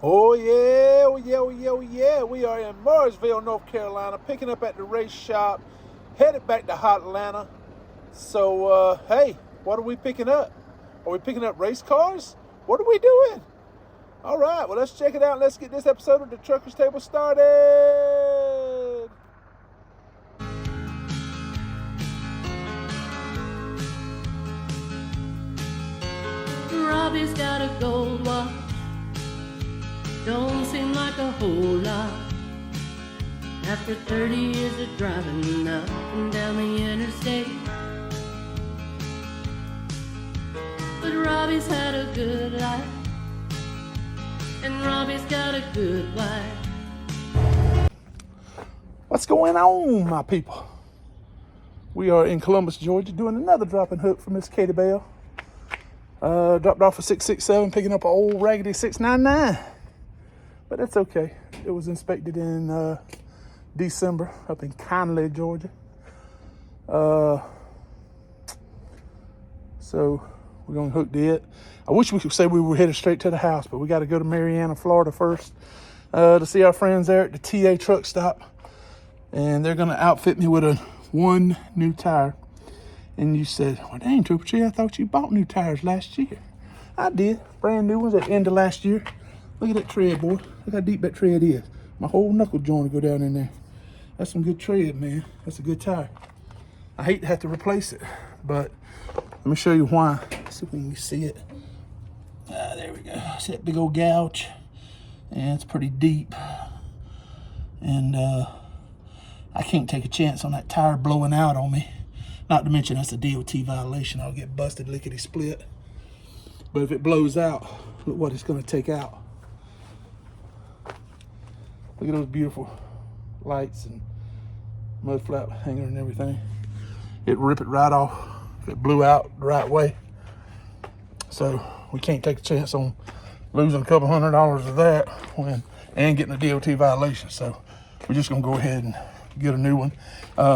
Oh yeah, oh yeah, oh yeah, oh yeah. We are in Mooresville, North Carolina, picking up at the race shop, headed back to Hot Atlanta. So, hey, what are we picking up? Are we picking up race cars? What are we doing? All right, well, let's check it out. Let's get this episode of the Truckers Table started. Robbie's got a gold watch. Don't seem like a whole lot after 30 years of driving up and down the interstate. But Robbie's had a good life, and Robbie's got a good wife. What's going on, my people? We are in Columbus, Georgia, doing another drop and hook for Miss Katie Bell. Dropped off a 667, picking up an old raggedy 699. But that's okay. It was inspected in December up in Conley, Georgia. So we're going to hook it. I wish we could say we were headed straight to the house, but we got to go to Marianna, Florida first to see our friends there at the TA truck stop. And they're going to outfit me with one new tire. And you said, well, dang, Trooper Tree, I thought you bought new tires last year. I did. Brand new ones at the end of last year. Look at that tread, boy. Look how deep that tread is. My whole knuckle joint will go down in there. That's some good tread, man. That's a good tire. I hate to have to replace it, but let me show you why. Let's see if we can see it. There we go. See that big old gouge? And it's pretty deep. And I can't take a chance on that tire blowing out on me. Not to mention that's a DOT violation. I'll get busted lickety-split. But if it blows out, look what it's going to take out. Look at those beautiful lights and mud flap hanger and everything. It'd rip it right off if it blew out the right way. So we can't take a chance on losing a couple $100 of that and getting a DOT violation. So we're just going to go ahead and get a new one.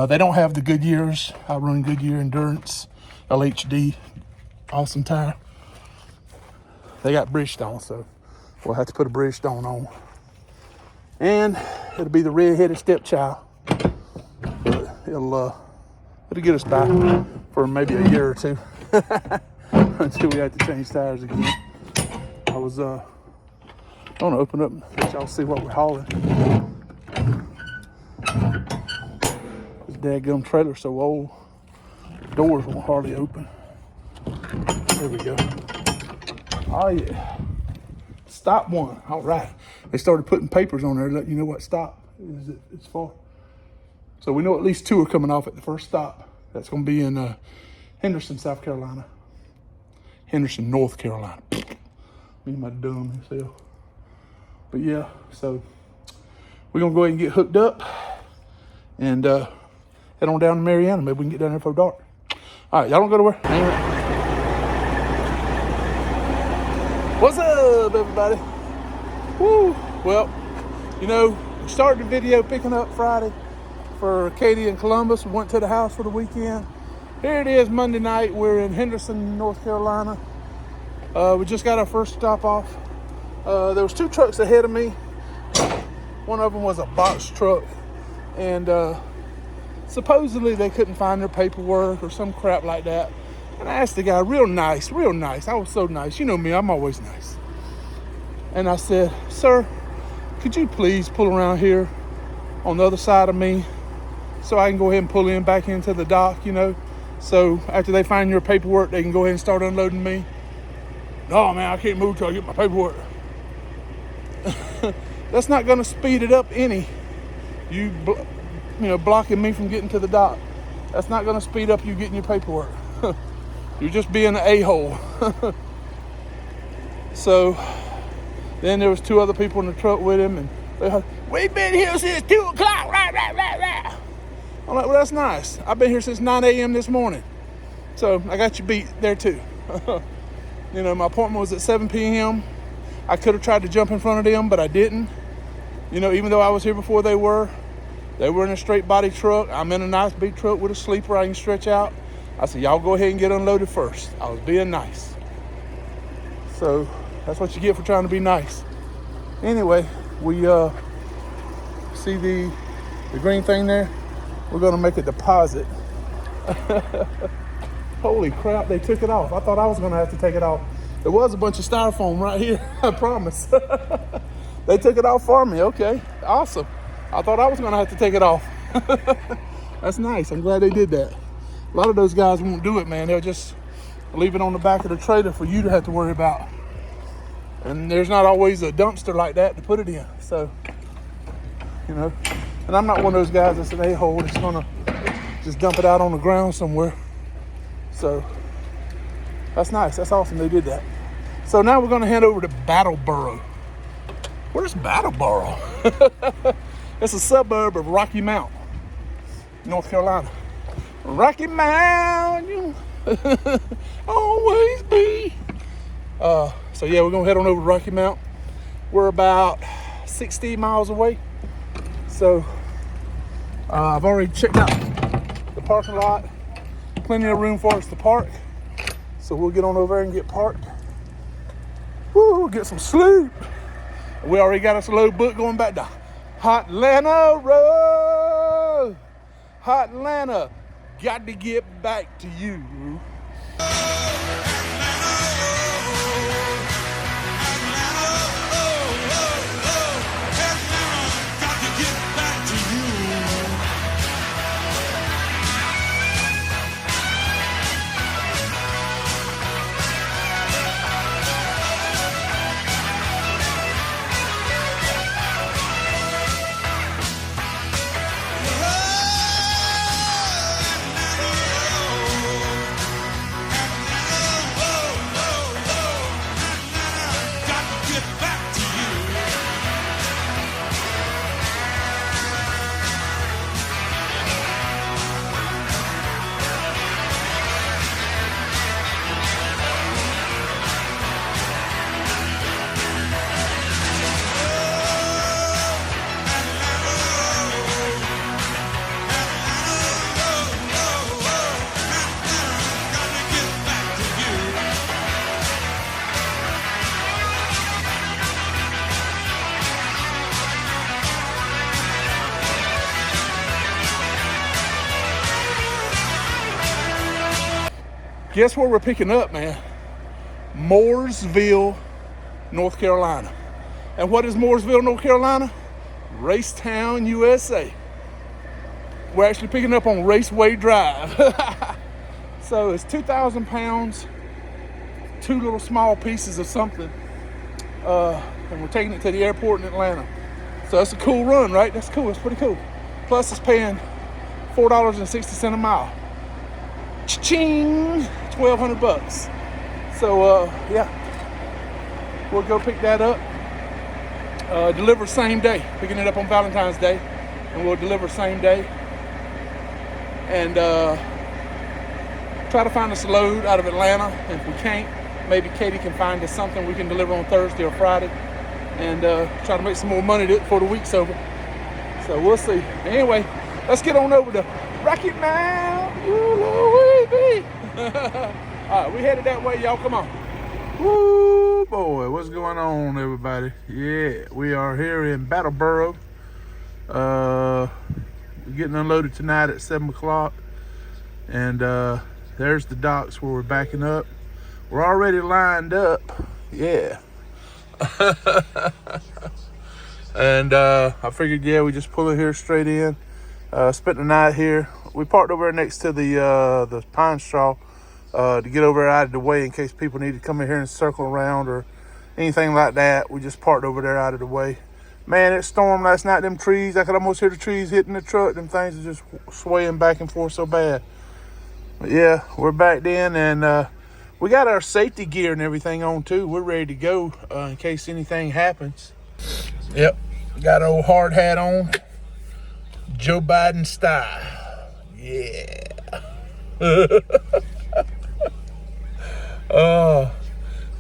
They don't have the Goodyears. I run Goodyear Endurance LHD. Awesome tire. They got Bridgestone, so we'll have to put a Bridgestone on. And it'll be the red-headed stepchild. But it'll get us by for maybe a year or two until we have to change tires again. I was going to open up and let y'all see what we're hauling. This dadgum trailer's so old, doors won't hardly open. There we go. Oh yeah. Stop one. All right. They started putting papers on there to let you know what stop it's for. So we know at least two are coming off at the first stop. That's going to be in Henderson, South Carolina. Henderson, North Carolina. Me and my dumb self. But yeah, so we're going to go ahead and get hooked up and head on down to Marianna. Maybe we can get down there before dark. All right, y'all don't go to where? Hang around. What's up, everybody? Woo! Well, you know, we started the video picking up Friday for Katie and Columbus. We went to the house for the weekend. Here it is, Monday night. We're in Henderson, North Carolina. We just got our first stop off. There was two trucks ahead of me. One of them was a box truck, and supposedly they couldn't find their paperwork or some crap like that. And I asked the guy, real nice. I was so nice. You know me, I'm always nice. And I said, sir, could you please pull around here on the other side of me so I can go ahead and pull in back into the dock, you know? So after they find your paperwork, they can go ahead and start unloading me. No, man, I can't move till I get my paperwork. That's not going to speed it up any. You blocking me from getting to the dock. That's not going to speed up you getting your paperwork. You're just being an a-hole. So then there was two other people in the truck with him, and they had, we've been here since 2 o'clock. Rah, rah, rah, rah. I'm like, well, that's nice. I've been here since 9 a.m. this morning. So I got you beat there too. You know, my appointment was at 7 p.m. I could have tried to jump in front of them, but I didn't. You know, even though I was here before they were in a straight body truck. I'm in a nice big truck with a sleeper I can stretch out. I said, y'all go ahead and get unloaded first. I was being nice. So that's what you get for trying to be nice. Anyway, we see the green thing there. We're gonna make a deposit. Holy crap, they took it off. I thought I was gonna have to take it off. There was a bunch of styrofoam right here, I promise. They took it off for me. Okay, awesome. I thought I was gonna have to take it off. That's nice. I'm glad they did that. A lot of those guys won't do it, man. They'll just leave it on the back of the trailer for you to have to worry about. And there's not always a dumpster like that to put it in. So, you know, and I'm not one of those guys that's an a-hole that's gonna just dump it out on the ground somewhere. So that's nice. That's awesome they did that. So now we're gonna head over to Battleboro. Where's Battleboro? It's a suburb of Rocky Mount, North Carolina. Rocky Mount, you always be. So yeah, we're gonna head on over to Rocky Mount. We're about 60 miles away. So I've already checked out the parking lot. Plenty of room for us to park. So we'll get on over there and get parked. Woo, get some sleep. We already got us a load book going back to Hotlanta Road. Hotlanta, got to get back to you. Guess where we're picking up, man? Mooresville, North Carolina. And what is Mooresville, North Carolina? Racetown, USA. We're actually picking up on Raceway Drive. So it's 2,000 pounds, two little small pieces of something. And we're taking it to the airport in Atlanta. So that's a cool run, right? That's cool, it's pretty cool. Plus it's paying $4.60 a mile. Cha-ching! 1,200 bucks. So yeah, we'll go pick that up. Deliver same day. Picking it up on Valentine's Day, and we'll deliver same day. And try to find us a load out of Atlanta. And if we can't, maybe Katie can find us something we can deliver on Thursday or Friday, and try to make some more money before the week's over. So we'll see. Anyway, let's get on over to Rocky Mount. All right, we headed that way, y'all. Come on. Woo, boy, what's going on, everybody? Yeah, we are here in Battleboro. We're getting unloaded tonight at 7 o'clock. And there's the docks where we're backing up. We're already lined up. Yeah. And I figured, yeah, we just pull it here straight in. Spent the night here. We parked over next to the pine straw to get over out of the way in case people need to come in here and circle around or anything like that. We just parked over there out of the way. Man, it stormed last night. Them trees, I could almost hear the trees hitting the truck. Them things are just swaying back and forth so bad. But yeah, we're back in, and we got our safety gear and everything on too. We're ready to go in case anything happens. Yep, got an old hard hat on. Joe Biden style. Yeah.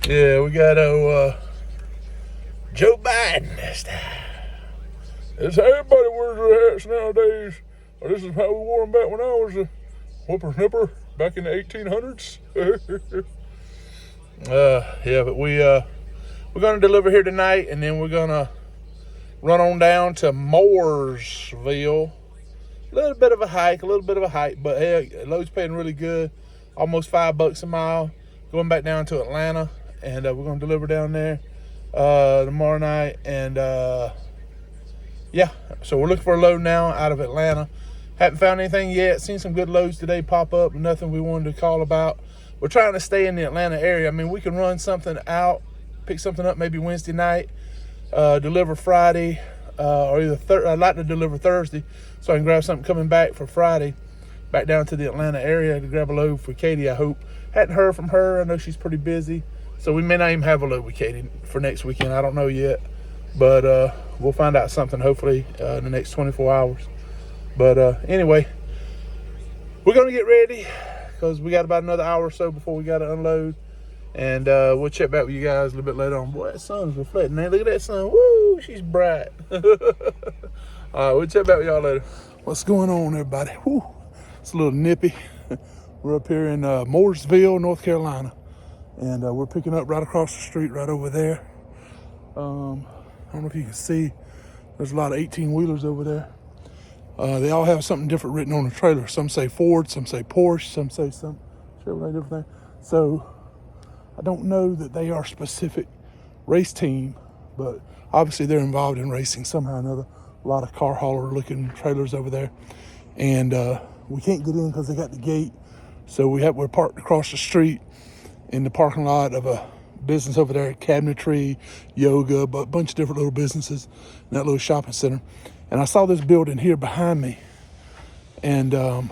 Yeah, we got a Joe Biden style. It's how everybody wears their hats nowadays. Or this is how we wore them back when I was a whippersnipper back in the 1800s. Yeah, but we we're gonna deliver here tonight, and then we're gonna run on down to Mooresville. A little bit of a hike, but hey, load's paying really good. Almost $5 a mile. Going back down to Atlanta, and we're gonna deliver down there tomorrow night. And yeah, so we're looking for a load now out of Atlanta. Haven't found anything yet. Seen some good loads today pop up, nothing we wanted to call about. We're trying to stay in the Atlanta area. I mean, we can run something out, pick something up maybe Wednesday night, deliver Friday, or either I'd like to deliver Thursday so I can grab something coming back for Friday, back down to the Atlanta area to grab a load for Katie, I hope. Hadn't heard from her. I know she's pretty busy, so we may not even have a load with Katie for next weekend. I don't know yet, but we'll find out something hopefully in the next 24 hours. But anyway, we're going to get ready because we got about another hour or so before we got to unload. And we'll check back with you guys a little bit later on. Boy, that sun's reflecting, man. Look at that sun. Woo, she's bright. All right, we'll check back with y'all later. What's going on, everybody? Woo, it's a little nippy. We're up here in Mooresville, North Carolina. And we're picking up right across the street right over there. I don't know if you can see. There's a lot of 18-wheelers over there. They all have something different written on the trailer. Some say Ford, some say Porsche, some say some Chevrolet, different thing. So I don't know that they are a specific race team, but obviously they're involved in racing somehow or another. A lot of car hauler looking trailers over there. And we can't get in because they got the gate. So we're parked across the street in the parking lot of a business over there, cabinetry, yoga, a bunch of different little businesses in that little shopping center. And I saw this building here behind me, and I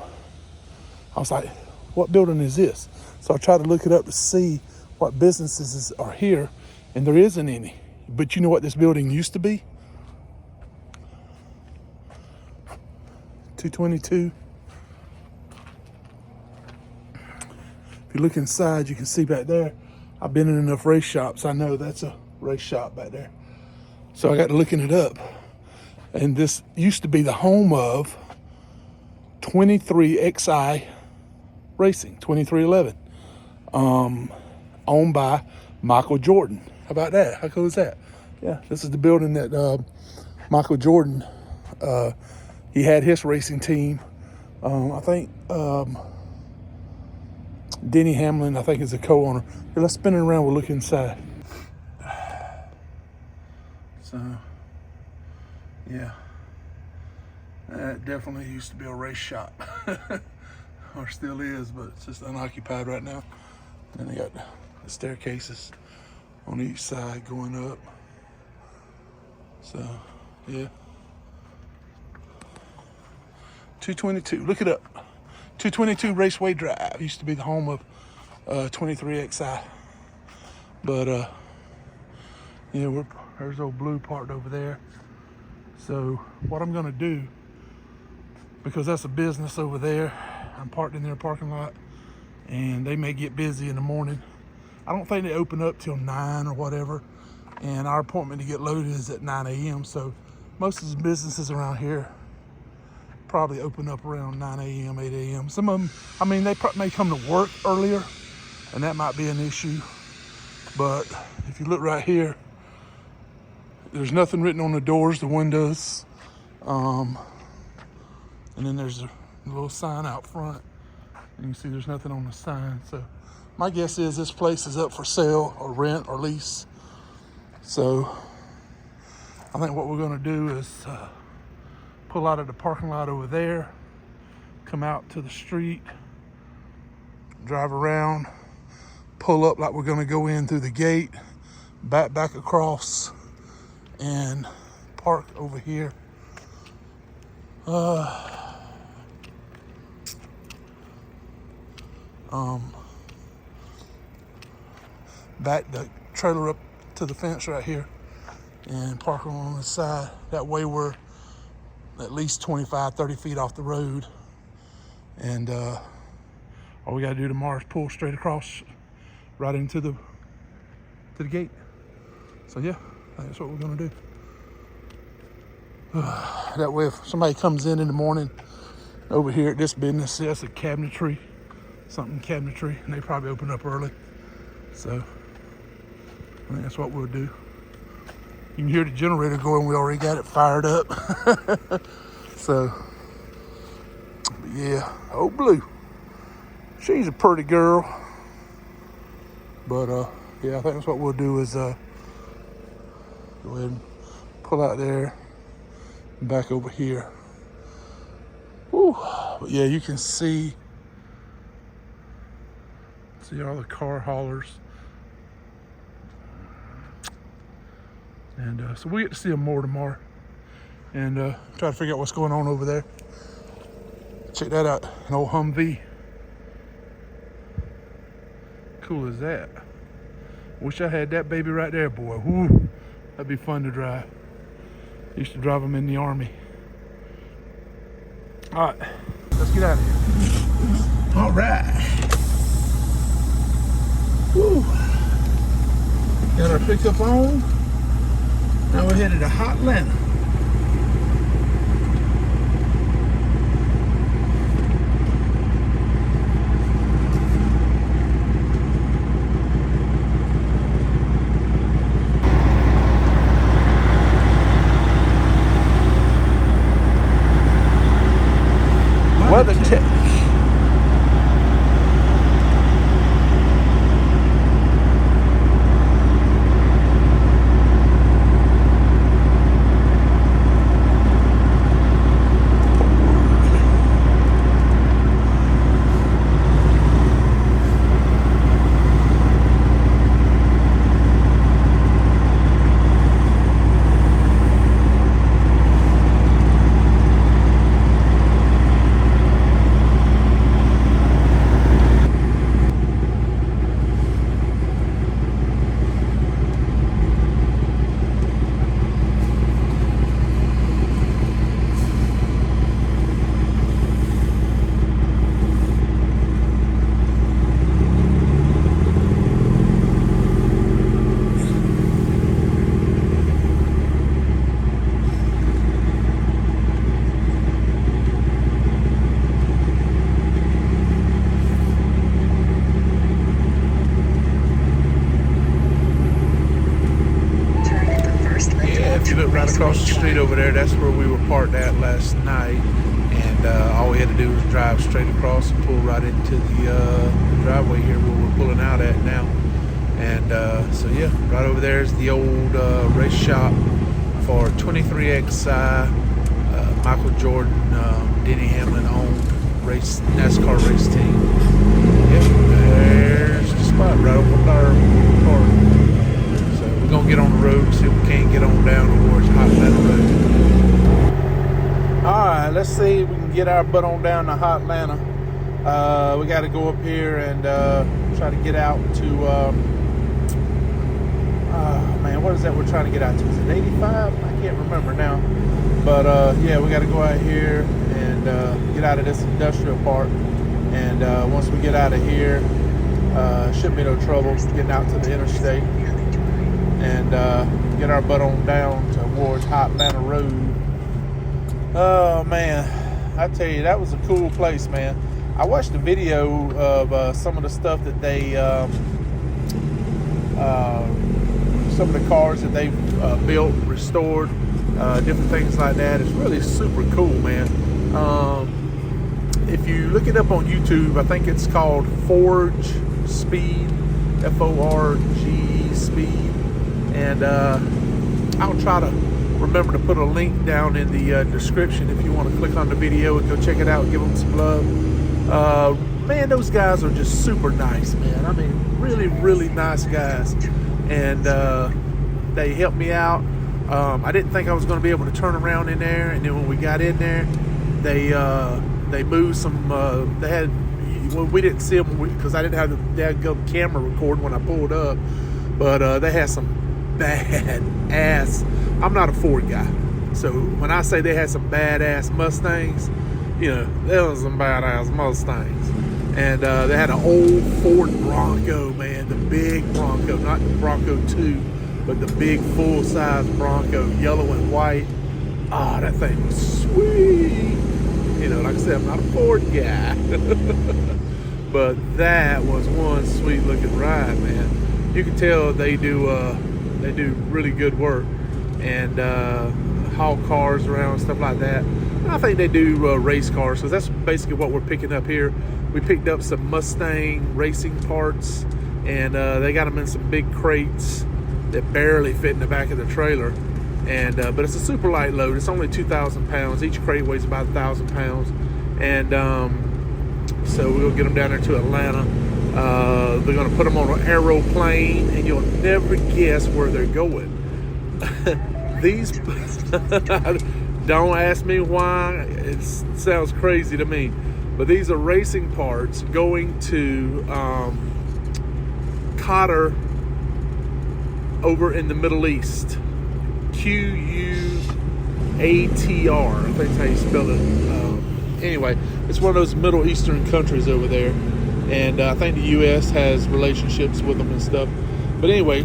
was like, what building is this? So I tried to look it up to see what businesses are here, and there isn't any. But you know what this building used to be? 222. If you look inside, you can see back there, I've been in enough race shops. I know that's a race shop back there. So I got to looking it up. And this used to be the home of 23XI Racing, 2311, owned by Michael Jordan. How about that? How cool is that? Yeah, this is the building that Michael Jordan, he had his racing team. I think Denny Hamlin, I think, is a co-owner. Here, let's spin it around. We'll look inside. So, yeah, that definitely used to be a race shop, or still is, but it's just unoccupied right now. And they got the staircases on each side going up. So, yeah. 222, look it up. 222 Raceway Drive used to be the home of 23XI. But, yeah, there's old Blue parked over there. So what I'm gonna do, because that's a business over there, I'm parked in their parking lot, and they may get busy in the morning. I don't think they open up till 9 or whatever, and our appointment to get loaded is at 9 a.m. So most of the businesses around here probably open up around 9 a.m., 8 a.m. Some of them, I mean, they may come to work earlier, and that might be an issue. But if you look right here, there's nothing written on the doors, the windows. And then there's a little sign out front. And you see there's nothing on the sign. So my guess is this place is up for sale or rent or lease. So I think what we're gonna do is pull out of the parking lot over there, come out to the street, drive around, pull up like we're gonna go in through the gate, back across, and park over here. Back the trailer up to the fence right here and park on the side. That way we're at least 25, 30 feet off the road. And all we gotta do tomorrow is pull straight across right into the gate. So yeah, that's what we're gonna do. That way if somebody comes in the morning over here at this business, that's a cabinetry, something cabinetry, and they probably open up early. So I think that's what we'll do. You can hear the generator going. We already got it fired up. So, yeah. Oh, Blue. She's a pretty girl. But, yeah, I think that's what we'll do is go ahead and pull out there and back over here. Woo. But, yeah, you can see all the car haulers. And so we get to see them more tomorrow and try to figure out what's going on over there. Check that out, an old Humvee. Cool as that. Wish I had that baby right there, boy. Woo, that'd be fun to drive. Used to drive them in the Army. All right, let's get out of here. All right. Woo. Got our pickup on. Now we're headed to Hotlanta. Weather tech. Right across the street over there, that's where we were parked at last night, and all we had to do was drive straight across and pull right into the driveway here where we're pulling out at now. And so yeah, right over there is the old race shop for 23XI, Michael Jordan, Denny Hamlin owned NASCAR race team. Yep, there's the spot right over our park. We're gonna get on the road and see if we can't get on down towards Hotlanta Road. Alright, let's see if we can get our butt on down to Hotlanta. We gotta go up here and try to get out to man, what is that we're trying to get out to? Is it 85? I can't remember now. But yeah, we gotta go out here and get out of this industrial park. And once we get out of here, shouldn't be no trouble getting out to the interstate. And get our butt on down towards Hotlanta Road. Oh man, I tell you, that was a cool place, man. I watched a video of some of the stuff that they, some of the cars that they've built, restored, different things like that. It's really super cool, man. If you look it up on YouTube, I think it's called Forge Speed, F-O-R-G Speed. And I'll try to remember to put a link down in the description if you want to click on the video and go check it out, give them some love. Man, those guys are just super nice, man. I mean, really, really nice guys. And they helped me out. I didn't think I was going to be able to turn around in there. And then when we got in there, they moved some, they had, well, we didn't see them because I didn't have the dadgum camera recording when I pulled up. But they had some badass. I'm not a Ford guy, so when I say they had some badass Mustangs, you know, there was some badass Mustangs. And they had an old Ford Bronco, man, the big Bronco, not the Bronco 2, but the big full-size Bronco, yellow and white. Ah, that thing was sweet. You know, like I said, I'm not a Ford guy. But that was one sweet looking ride, man. you can tell they do really good work and haul cars around, stuff like that. And I think they do race cars, because that's basically what we're picking up here. We picked up some Mustang racing parts, and they got them in some big crates that barely fit in the back of the trailer. And but it's a super light load. It's only 2,000 pounds. Each crate weighs about 1,000 pounds. And so we'll get them down there to Atlanta. They're going to put them on an aeroplane, and you'll never guess where they're going. These, don't ask me why. It sounds crazy to me, but these are racing parts going to Qatar over in the Middle East. Q-U-A-T-R, I think that's how you spell it. Anyway, it's one of those Middle Eastern countries over there, and I think the U.S. has relationships with them and stuff. But anyway,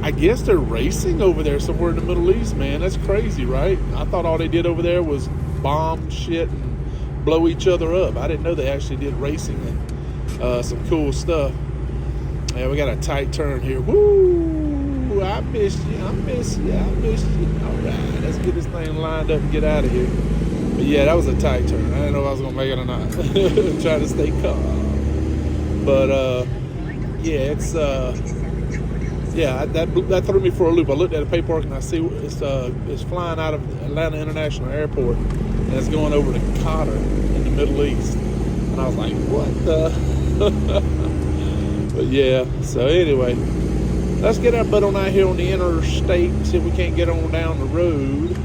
I guess they're racing over there somewhere in the Middle East, man. That's crazy, right? I thought all they did over there was bomb shit and blow each other up. I didn't know they actually did racing and some cool stuff. Yeah, we got a tight turn here. Woo! I missed you. All right, let's get this thing lined up and get out of here. But yeah, that was a tight turn. I didn't know if I was gonna make it or not. Trying to stay calm. But yeah, it's yeah, that threw me for a loop. I looked at the paperwork and I see it's flying out of Atlanta International Airport, and it's going over to Qatar in the Middle East. And I was like, what the? But yeah, so anyway, let's get our butt on out here on the interstate, see if we can't get on down the road,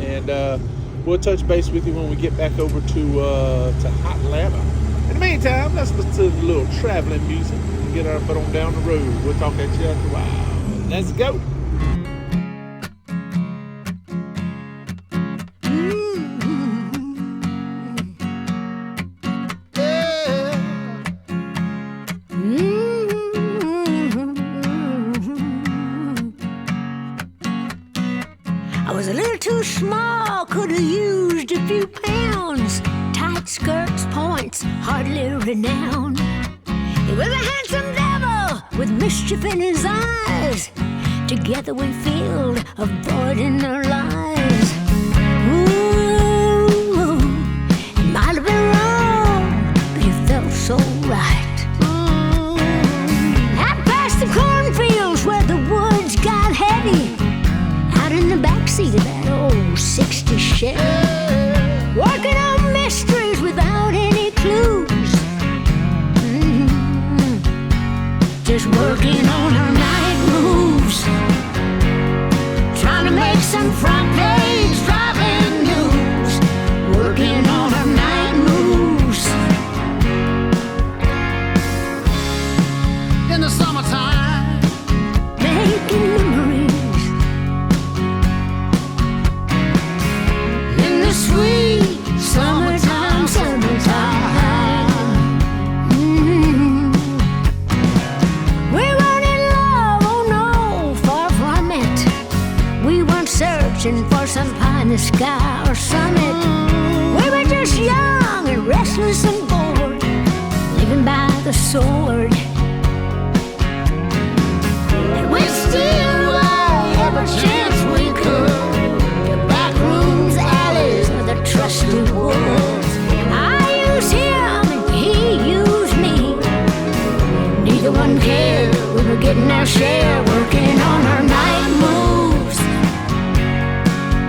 and we'll touch base with you when we get back over to Atlanta. In the meantime, let's listen to a little traveling music and get our butt on down the road. We'll talk at you after a while. Let's go. I was a little too small, could have used a few pounds. Tight skirts, points, hardly renowned. He was a handsome devil with mischief in his eyes. Together we filled a void in our lives. Ooh, it might have been wrong, but it felt so right. Out past the cornfields where the woods got heavy, out in the backseat of that old 60 Chevy, working on mysteries without any clues. Just working on our night moves, trying to make some front page driving news. Working on our night moves. In the summertime, making memories. In the sweet summertime, summertime. We weren't in love, oh no, far from it. We weren't searching for some pie in the sky or summit. We were just young and restless and bored, living by the sword. And we'd steal away every chance we could, to back rooms, alleys, or the trusted woods. I used him and he used me. Neither one cared, we were getting our share, working on our night moves.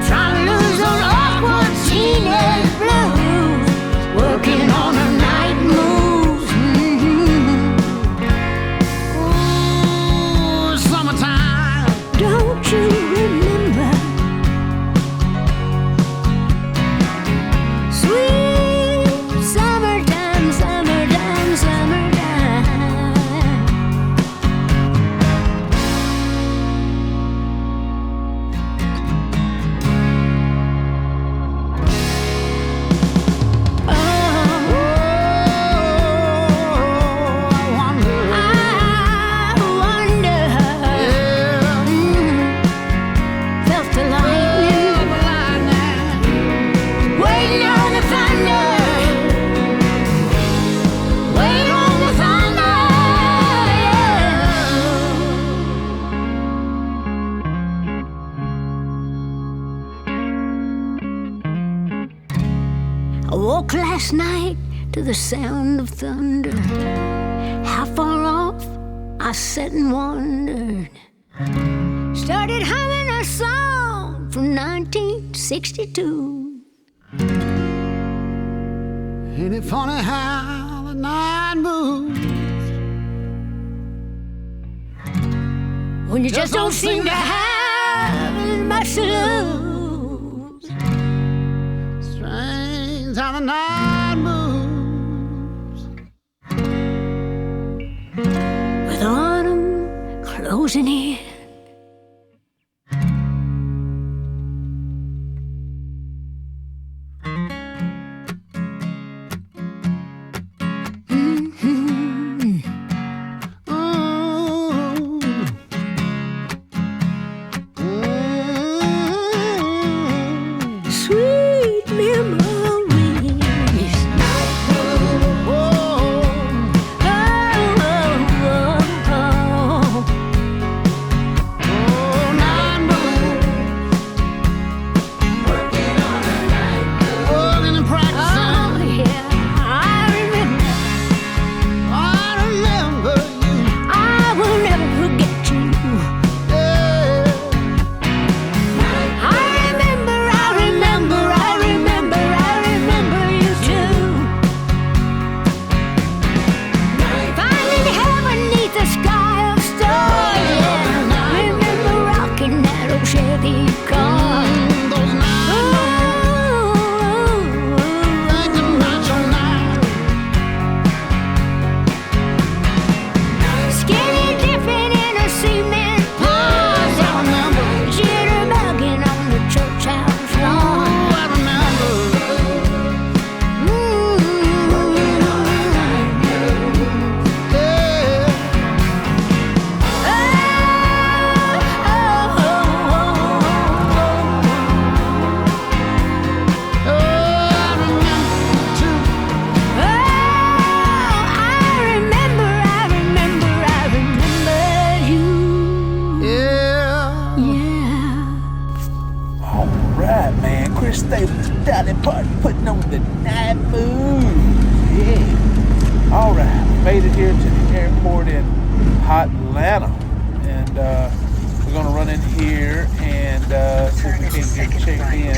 Trying to lose on awkward teenage blues. Working on our night moves. Ooh, summertime. I woke last night to the sound of thunder. How far off? I sat and wondered. Started humming a song from 1962. Ain't it funny how the night moves when you just don't seem to have much to lose? Strange how the night moves with autumn closing in. Sweet memories. Working and practicing. Oh, yeah, I remember. I remember you. I will never forget you. I remember you too. Finding heaven 'neath the sky of stars. Yeah. Remember rocking that old Chevy car. Those skinny dipping in a cement pond. Jitterbugging on the church house lawn. I remember. All right, man. Chris Staples, Dolly Parton putting on the night moves. Yeah. All right. Made it here to the airport in Hotlanta. And we're going to run in here and see if we can get checked in.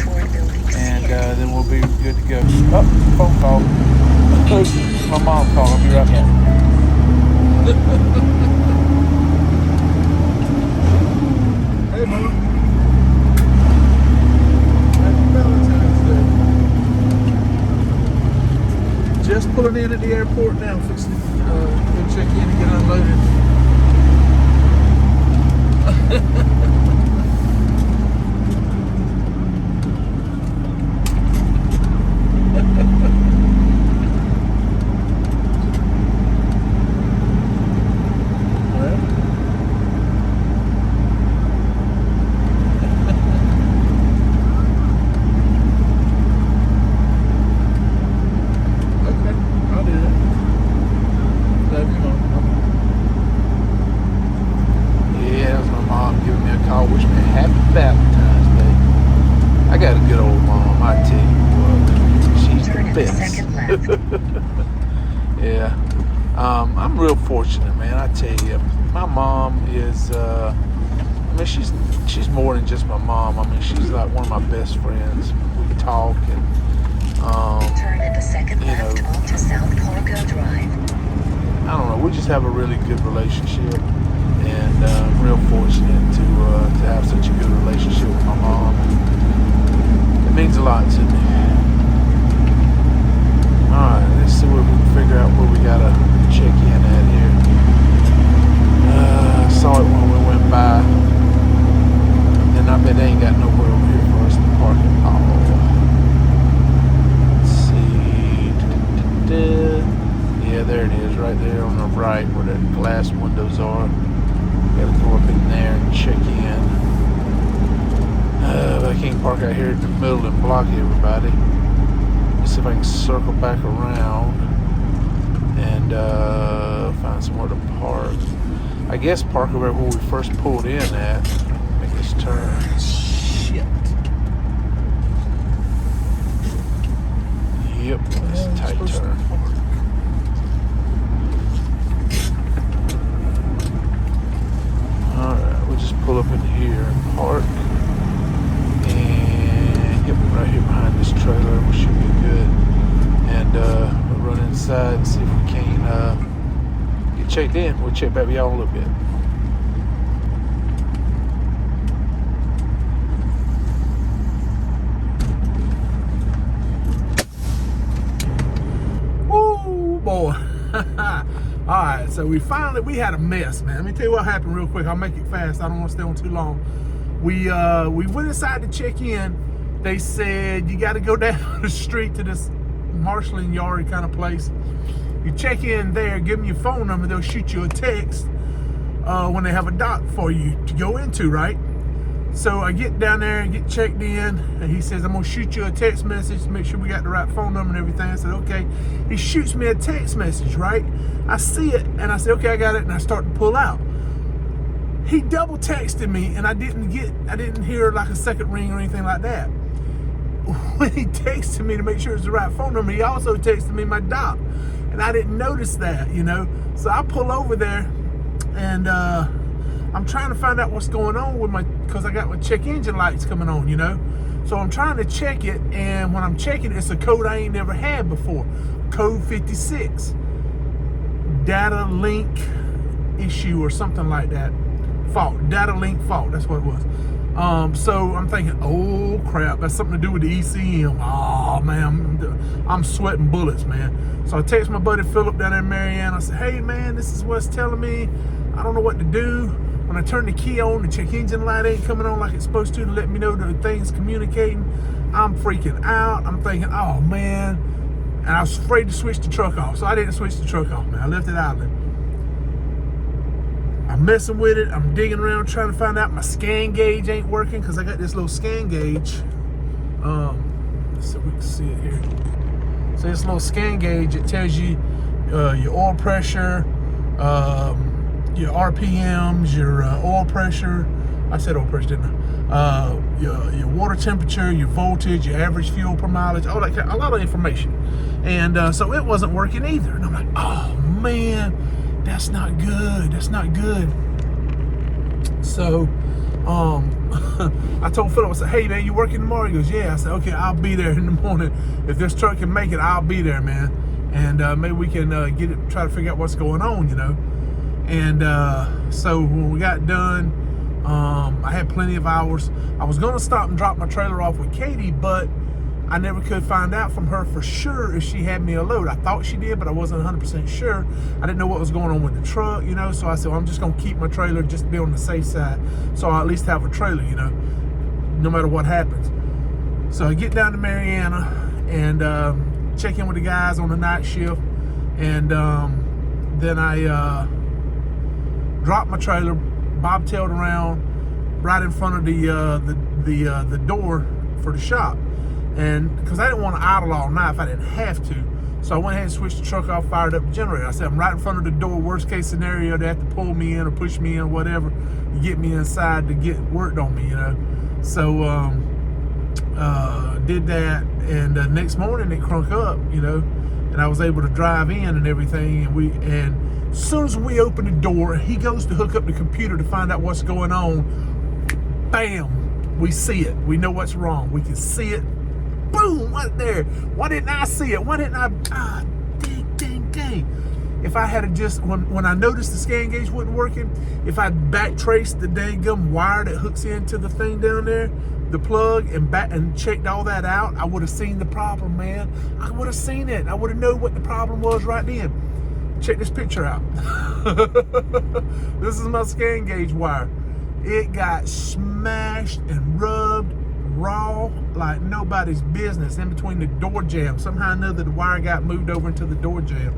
And then we'll be good to go. Oh, phone call. My mom called. I'll be right back. Hey, Mom. Just pulling in at the airport now, fixing to go check in and get unloaded. Yeah, I'm real fortunate, man. I tell you, my mom is. I mean, she's more than just my mom. I mean, she's like one of my best friends. We talk and Turn at the second you know, left onto South Cargo Drive. I don't know. We just have a really good relationship, and I'm real fortunate to have such a good relationship with my mom. It means a lot to me. Alright, let's see what we can figure out where we gotta check in at here. I saw it when we went by. And I bet they ain't got nowhere over here for us to park it. Oh. Let's see. Yeah, there it is, right there on the right where the glass windows are. Gotta go up in there and check in. But I can't park out here in the middle and block everybody. See if I can circle back around and find somewhere to park. I guess park over where we first pulled in at. Make this turn. Shit. Yep. checked in. We'll check back with y'all in a little bit. Woo, boy. All right, so we had a mess, man. Let me tell you what happened real quick. I'll make it fast. I don't want to stay on too long. We went inside to check in. They said you got to go down the street to this marshalling yard kind of place. You check in there, give them your phone number. They'll shoot you a text when they have a dock for you to go into, right? So I get down there and get checked in, and he says, I'm gonna shoot you a text message to make sure we got the right phone number and everything. I said, okay. He shoots me a text message, right? I see it, and I say, okay, I got it, and I start to pull out. He double texted me, and I didn't hear like a second ring or anything like that. When he texted me to make sure it's the right phone number, he also texted me my doc, and I didn't notice that, you know? So I pull over there, and I'm trying to find out what's going on with because I got my check engine lights coming on, you know? So I'm trying to check it, and when I'm checking it, it's a code I ain't never had before. Code 56. Data link issue or something like that. Fault. Data link fault. That's what it was. So I'm thinking, oh crap, that's something to do with the ECM. Oh man, I'm sweating bullets, man. So I text my buddy Philip down there in Marianna. I said, hey man, this is what's telling me. I don't know what to do. When I turn the key on, the check engine light ain't coming on like it's supposed to let me know the thing's communicating. I'm freaking out. I'm thinking, oh man. And I was afraid to switch the truck off. So I didn't switch the truck off, man. I left it idling. I'm messing with it. I'm digging around trying to find out my scan gauge ain't working because I got this little scan gauge. So we can see it here. So this little scan gauge, it tells you your oil pressure, your RPMs, your oil pressure. I said oil pressure, didn't I? Your water temperature, your voltage, your average fuel per mileage, all that kind, a lot of information. And so it wasn't working either. And I'm like, oh man, that's not good. That's not good. So I told Philip, I said, hey man, you working tomorrow? He goes, yeah. I said, okay, I'll be there in the morning. If this truck can make it, I'll be there, man. And maybe we can get it, try to figure out what's going on, you know. And so when we got done, I had plenty of hours. I was gonna stop and drop my trailer off with Katie, but I never could find out from her for sure if she had me a load. I thought she did, but I wasn't 100% sure. I didn't know what was going on with the truck, you know, so I said, well, I'm just gonna keep my trailer just to be on the safe side, so I'll at least have a trailer, you know, no matter what happens. So I get down to Marianna and check in with the guys on the night shift, and then I drop my trailer, bobtailed around right in front of the door for the shop. And because I didn't want to idle all night if I didn't have to. So I went ahead and switched the truck off, fired up the generator. I said, I'm right in front of the door. Worst case scenario, they have to pull me in or push me in or whatever to get me inside to get worked on me, you know. So did that, and next morning it crunk up, you know, and I was able to drive in and everything. And as soon as we open the door, he goes to hook up the computer to find out what's going on. Bam, we see it. We know what's wrong. We can see it. Boom, right there. Why didn't I see it? Why didn't I? Dang. If I had just, when I noticed the scan gauge wasn't working, if I backtraced the dang gum wire that hooks into the thing down there, the plug, and checked all that out, I would have seen the problem, man. I would have seen it. I would have known what the problem was right then. Check this picture out. This is my scan gauge wire. It got smashed and rubbed raw like nobody's business in between the door jamb. Somehow or another, the wire got moved over into the door jamb.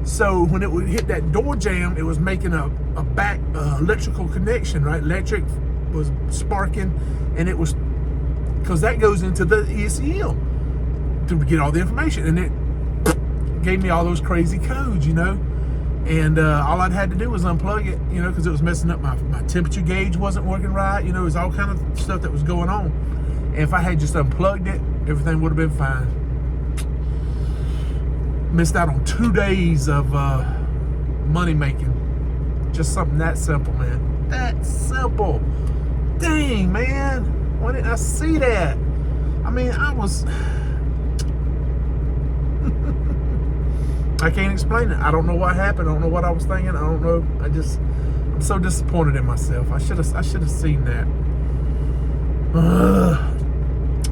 So when it would hit that door jamb, it was making a back electrical connection, right? Electric was sparking, and it was, because that goes into the ECM to get all the information, and it gave me all those crazy codes, you know. And all I'd had to do was unplug it, you know, because it was messing up my temperature gauge wasn't working right, you know. It was all kind of stuff that was going on. And if I had just unplugged it, everything would have been fine. Missed out on 2 days of money making. Just something that simple, man. That simple. Dang, man. Why didn't I see that? I mean, I was I can't explain it. I don't know what happened. I don't know what I was thinking. I don't know. I'm so disappointed in myself. I should have seen that.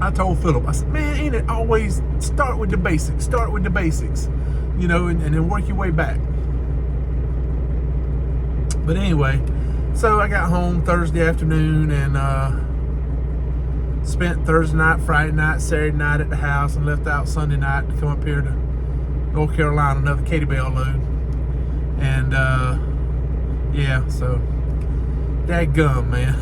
I told Philip, I said, man, ain't it always start with the basics? Start with the basics, you know, and then work your way back. But anyway, so I got home Thursday afternoon and spent Thursday night, Friday night, Saturday night at the house, and left out Sunday night to come up here to North Carolina, another Katie Bell load. And yeah, so dadgum, man.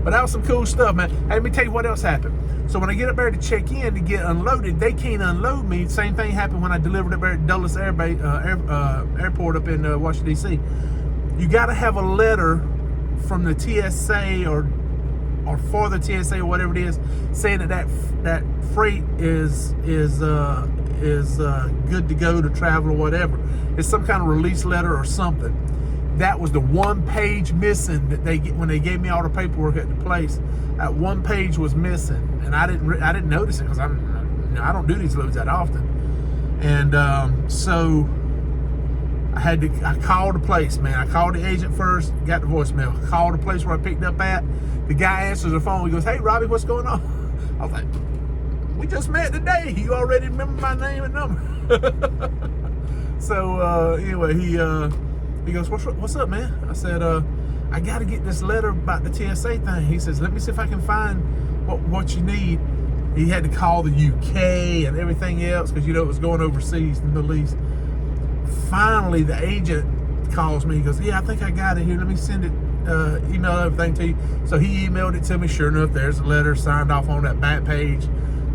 But that was some cool stuff, man. Hey, let me tell you what else happened. So when I get up there to check in to get unloaded, they can't unload me. Same thing happened when I delivered up there at Dulles Airport up in Washington, D.C. You got to have a letter from the TSA or for the TSA or whatever it is, saying that freight is good to go to travel or whatever. It's some kind of release letter or something. That was the one page missing that they get when they gave me all the paperwork at the place. That one page was missing, and I didn't notice it because I don't do these loads that often. And so I called the place, man. I called the agent first, got the voicemail. Called the place where I picked up at. The guy answers the phone. He goes, "Hey, Robbie, what's going on?" I was like, "We just met today. You already remember my name and number." So anyway, he goes, "What's up, man?" I said, "I got to get this letter about the TSA thing." He says, "Let me see if I can find what you need." He had to call the UK and everything else because, you know, it was going overseas in the Middle East. Finally, the agent calls me. He goes, "Yeah, I think I got it here. Let me send it, email everything to you." So he emailed it to me. Sure enough, there's a letter signed off on that back page.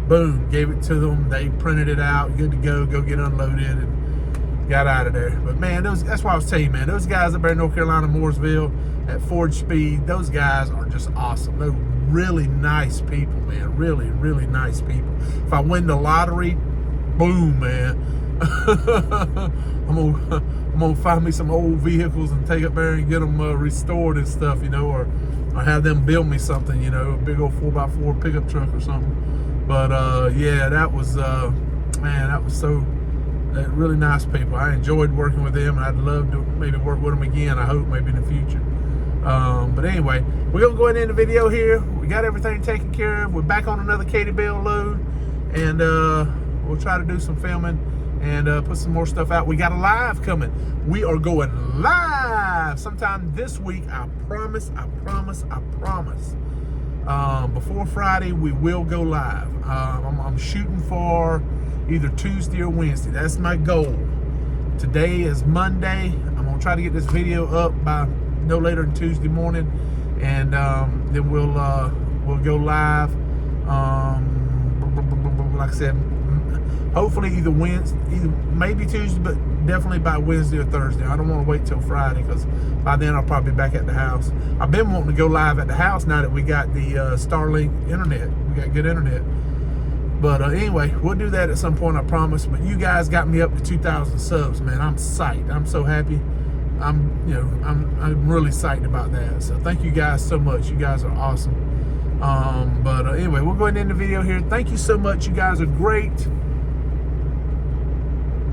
Boom, gave it to them. They printed it out. Good to go. Go get unloaded and got out of there. But man, that's why I was telling you, man, those guys up there in North Carolina, Mooresville at Forge Speed, those guys are just awesome. They're really nice people, man. Really, really nice people. If I win the lottery, boom, man. I'm gonna find me some old vehicles and take up there and get them restored and stuff, you know, or have them build me something, you know, a big old 4x4 pickup truck or something. But yeah, that was man, that was so really nice people. I enjoyed working with them. I'd love to maybe work with them again. I hope maybe in the future. But anyway, we're gonna go ahead and end the video here. We got everything taken care of. We're back on another Katie Bell load, and we'll try to do some filming and put some more stuff out. We got a live coming. We are going live sometime this week. I promise. Before Friday, we will go live. I'm shooting for either Tuesday or Wednesday. That's my goal. Today is Monday. I'm gonna try to get this video up by no later than Tuesday morning, and then we'll go live. Like I said, hopefully either maybe Tuesday, but definitely by Wednesday or Thursday. I don't want to wait till Friday because by then I'll probably be back at the house. I've been wanting to go live at the house now that we got the Starlink internet. We got good internet. But anyway, we'll do that at some point, I promise. But you guys got me up to 2,000 subs, man. I'm psyched. I'm so happy. I'm really psyched about that. So thank you guys so much. You guys are awesome. But anyway, we'll go ahead and end the video here. Thank you so much. You guys are great.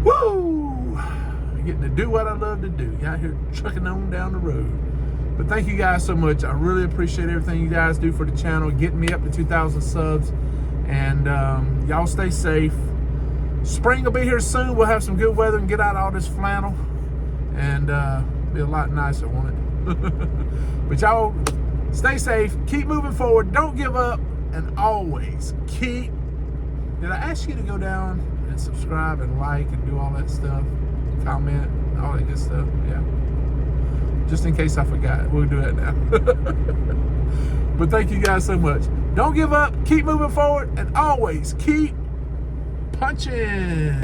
Woo! Getting to do what I love to do. Out here trucking on down the road. But thank you guys so much. I really appreciate everything you guys do for the channel, getting me up to 2,000 subs. And y'all stay safe. Spring will be here soon. We'll have some good weather and get out all this flannel and be a lot nicer, won't it? But y'all stay safe, keep moving forward, don't give up, and always keep. Did I ask you to go down and subscribe and like and do all that stuff, comment, all that good stuff? Yeah, just in case I forgot, we'll do that now. But thank you guys so much. Don't give up, keep moving forward, and always keep punching.